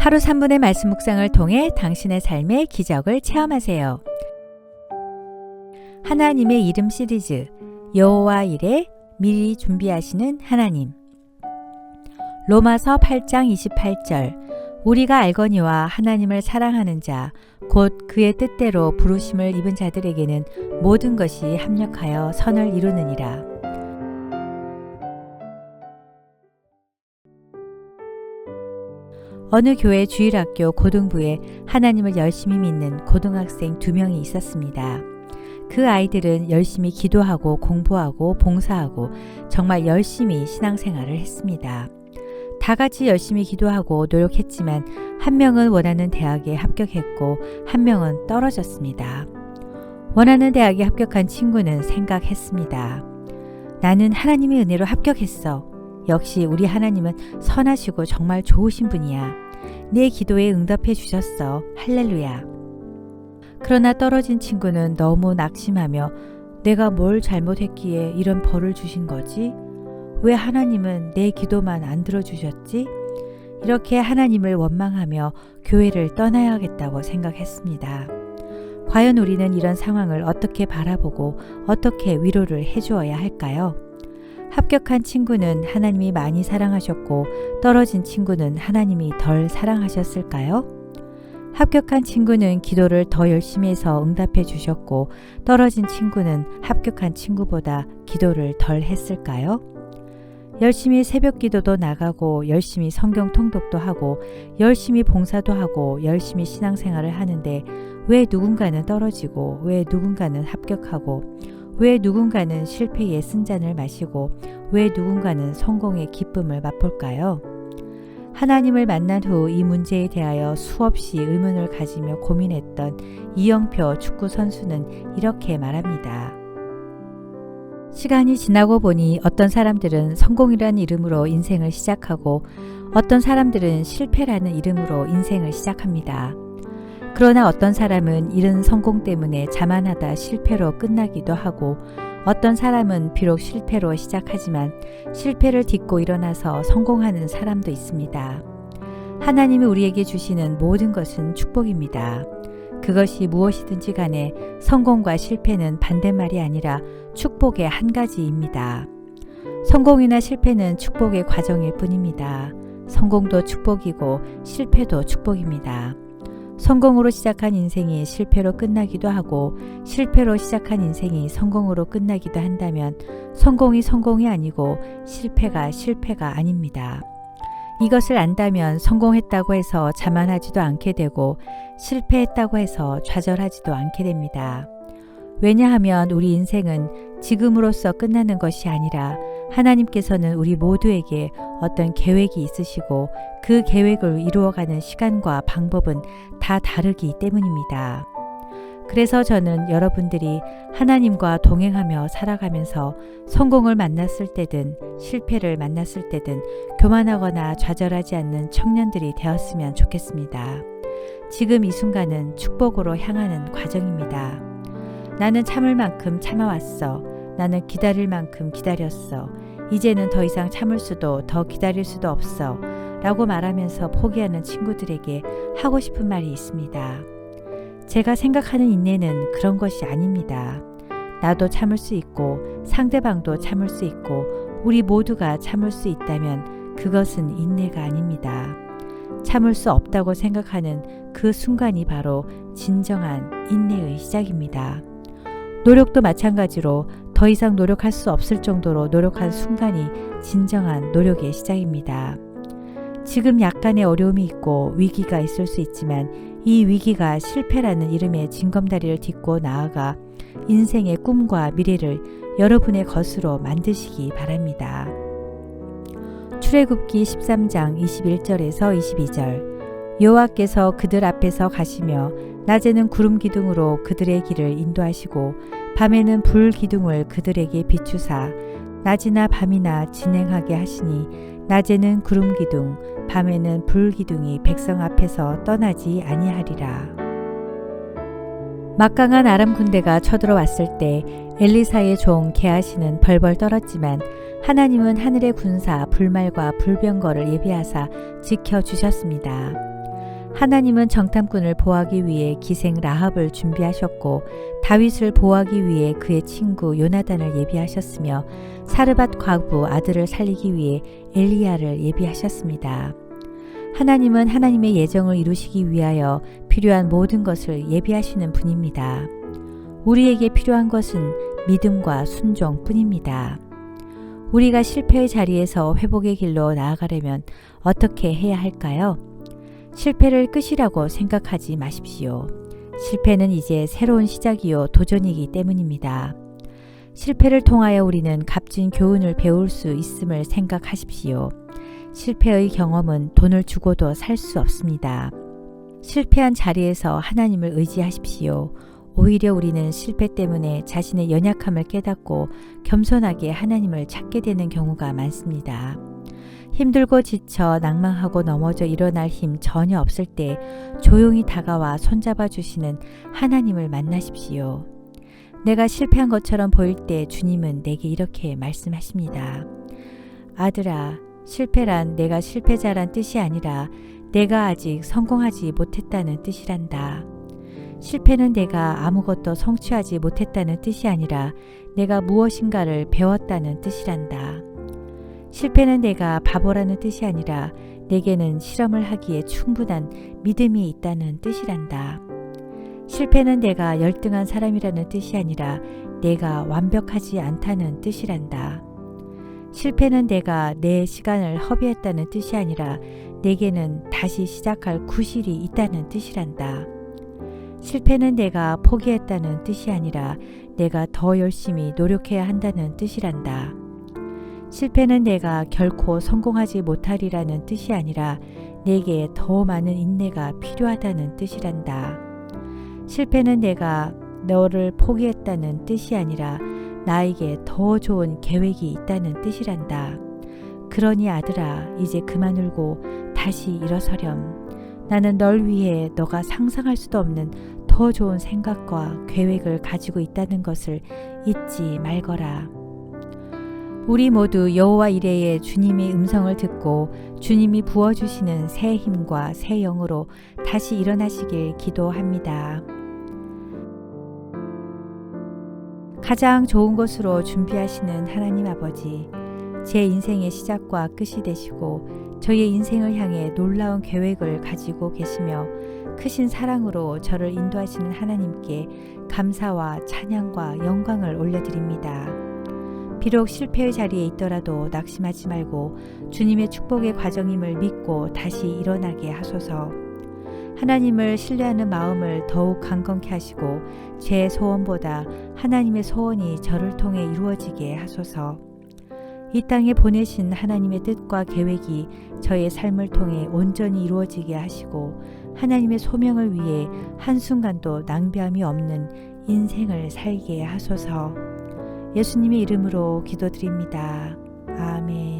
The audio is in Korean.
하루 3분의 말씀 묵상을 통해 당신의 삶의 기적을 체험하세요. 하나님의 이름 시리즈 여호와 이레 미리 준비하시는 하나님. 로마서 8장 28절 우리가 알거니와 하나님을 사랑하는 자 곧 그의 뜻대로 부르심을 입은 자들에게는 모든 것이 합력하여 선을 이루느니라. 어느 교회 주일학교 고등부에 하나님을 열심히 믿는 고등학생 2명이 있었습니다. 그 아이들은 열심히 기도하고 공부하고 봉사하고 정말 열심히 신앙생활을 했습니다. 다 같이 열심히 기도하고 노력했지만 한 명은 원하는 대학에 합격했고 한 명은 떨어졌습니다. 원하는 대학에 합격한 친구는 생각했습니다. 나는 하나님의 은혜로 합격했어. 역시 우리 하나님은 선하시고 정말 좋으신 분이야. 내 기도에 응답해 주셨어. 할렐루야. 그러나 떨어진 친구는 너무 낙심하며 내가 뭘 잘못했기에 이런 벌을 주신 거지? 왜 하나님은 내 기도만 안 들어주셨지? 이렇게 하나님을 원망하며 교회를 떠나야겠다고 생각했습니다. 과연 우리는 이런 상황을 어떻게 바라보고 어떻게 위로를 해주어야 할까요? 합격한 친구는 하나님이 많이 사랑하셨고 떨어진 친구는 하나님이 덜 사랑하셨을까요? 합격한 친구는 기도를 더 열심히 해서 응답해 주셨고 떨어진 친구는 합격한 친구보다 기도를 덜 했을까요? 열심히 새벽 기도도 나가고 열심히 성경 통독도 하고 열심히 봉사도 하고 열심히 신앙생활을 하는데 왜 누군가는 떨어지고 왜 누군가는 합격하고 왜 누군가는 실패의 쓴잔을 마시고 왜 누군가는 성공의 기쁨을 맛볼까요? 하나님을 만난 후 이 문제에 대하여 수없이 의문을 가지며 고민했던 이영표 축구 선수는 이렇게 말합니다. 시간이 지나고 보니 어떤 사람들은 성공이라는 이름으로 인생을 시작하고 어떤 사람들은 실패라는 이름으로 인생을 시작합니다. 그러나 어떤 사람은 이른 성공 때문에 자만하다 실패로 끝나기도 하고 어떤 사람은 비록 실패로 시작하지만 실패를 딛고 일어나서 성공하는 사람도 있습니다. 하나님이 우리에게 주시는 모든 것은 축복입니다. 그것이 무엇이든지 간에 성공과 실패는 반대말이 아니라 축복의 한 가지입니다. 성공이나 실패는 축복의 과정일 뿐입니다. 성공도 축복이고 실패도 축복입니다. 성공으로 시작한 인생이 실패로 끝나기도 하고 실패로 시작한 인생이 성공으로 끝나기도 한다면 성공이 성공이 아니고 실패가 실패가 아닙니다. 이것을 안다면 성공했다고 해서 자만하지도 않게 되고 실패했다고 해서 좌절하지도 않게 됩니다. 왜냐하면 우리 인생은 지금으로서 끝나는 것이 아니라 하나님께서는 우리 모두에게 어떤 계획이 있으시고 그 계획을 이루어가는 시간과 방법은 다 다르기 때문입니다. 그래서 저는 여러분들이 하나님과 동행하며 살아가면서 성공을 만났을 때든 실패를 만났을 때든 교만하거나 좌절하지 않는 청년들이 되었으면 좋겠습니다. 지금 이 순간은 축복으로 향하는 과정입니다. 나는 참을 만큼 참아왔어. 나는 기다릴 만큼 기다렸어. 이제는 더 이상 참을 수도 더 기다릴 수도 없어. 라고 말하면서 포기하는 친구들에게 하고 싶은 말이 있습니다. 제가 생각하는 인내는 그런 것이 아닙니다. 나도 참을 수 있고 상대방도 참을 수 있고 우리 모두가 참을 수 있다면 그것은 인내가 아닙니다. 참을 수 없다고 생각하는 그 순간이 바로 진정한 인내의 시작입니다. 노력도 마찬가지로 더 이상 노력할 수 없을 정도로 노력한 순간이 진정한 노력의 시작입니다. 지금 약간의 어려움이 있고 위기가 있을 수 있지만 이 위기가 실패라는 이름의 징검다리를 딛고 나아가 인생의 꿈과 미래를 여러분의 것으로 만드시기 바랍니다. 출애굽기 13장 21절에서 22절 여호와께서 그들 앞에서 가시며 낮에는 구름 기둥으로 그들의 길을 인도하시고 밤에는 불 기둥을 그들에게 비추사 낮이나 밤이나 진행하게 하시니 낮에는 구름 기둥 밤에는 불 기둥이 백성 앞에서 떠나지 아니하리라. 막강한 아람 군대가 쳐들어왔을 때 엘리사의 종 게하시는 벌벌 떨었지만 하나님은 하늘의 군사 불말과 불병거를 예비하사 지켜주셨습니다. 하나님은 정탐꾼을 보호하기 위해 기생 라합을 준비하셨고 다윗을 보호하기 위해 그의 친구 요나단을 예비하셨으며 사르밧 과부 아들을 살리기 위해 엘리야를 예비하셨습니다. 하나님은 하나님의 예정을 이루시기 위하여 필요한 모든 것을 예비하시는 분입니다. 우리에게 필요한 것은 믿음과 순종뿐입니다. 우리가 실패의 자리에서 회복의 길로 나아가려면 어떻게 해야 할까요? 실패를 끝이라고 생각하지 마십시오. 실패는 이제 새로운 시작이요 도전이기 때문입니다. 실패를 통하여 우리는 값진 교훈을 배울 수 있음을 생각하십시오. 실패의 경험은 돈을 주고도 살 수 없습니다. 실패한 자리에서 하나님을 의지하십시오. 오히려 우리는 실패 때문에 자신의 연약함을 깨닫고 겸손하게 하나님을 찾게 되는 경우가 많습니다. 힘들고 지쳐 낭망하고 넘어져 일어날 힘 전혀 없을 때 조용히 다가와 손잡아 주시는 하나님을 만나십시오. 내가 실패한 것처럼 보일 때 주님은 내게 이렇게 말씀하십니다. 아들아, 실패란 내가 실패자란 뜻이 아니라 내가 아직 성공하지 못했다는 뜻이란다. 실패는 내가 아무것도 성취하지 못했다는 뜻이 아니라 내가 무엇인가를 배웠다는 뜻이란다. 실패는 내가 바보라는 뜻이 아니라 내게는 실험을 하기에 충분한 믿음이 있다는 뜻이란다. 실패는 내가 열등한 사람이라는 뜻이 아니라 내가 완벽하지 않다는 뜻이란다. 실패는 내가 내 시간을 허비했다는 뜻이 아니라 내게는 다시 시작할 구실이 있다는 뜻이란다. 실패는 내가 포기했다는 뜻이 아니라 내가 더 열심히 노력해야 한다는 뜻이란다. 실패는 내가 결코 성공하지 못하리라는 뜻이 아니라 내게 더 많은 인내가 필요하다는 뜻이란다. 실패는 내가 너를 포기했다는 뜻이 아니라 나에게 더 좋은 계획이 있다는 뜻이란다. 그러니 아들아, 이제 그만 울고 다시 일어서렴. 나는 널 위해 너가 상상할 수도 없는 더 좋은 생각과 계획을 가지고 있다는 것을 잊지 말거라. 우리 모두 여호와 이레의 주님의 음성을 듣고 주님이 부어주시는 새 힘과 새 영으로 다시 일어나시길 기도합니다. 가장 좋은 것으로 준비하시는 하나님 아버지, 제 인생의 시작과 끝이 되시고 저의 인생을 향해 놀라운 계획을 가지고 계시며 크신 사랑으로 저를 인도하시는 하나님께 감사와 찬양과 영광을 올려드립니다. 비록 실패의 자리에 있더라도 낙심하지 말고 주님의 축복의 과정임을 믿고 다시 일어나게 하소서. 하나님을 신뢰하는 마음을 더욱 강건케 하시고 제 소원보다 하나님의 소원이 저를 통해 이루어지게 하소서. 이 땅에 보내신 하나님의 뜻과 계획이 저의 삶을 통해 온전히 이루어지게 하시고 하나님의 소명을 위해 한순간도 낭비함이 없는 인생을 살게 하소서. 예수님의 이름으로 기도드립니다. 아멘.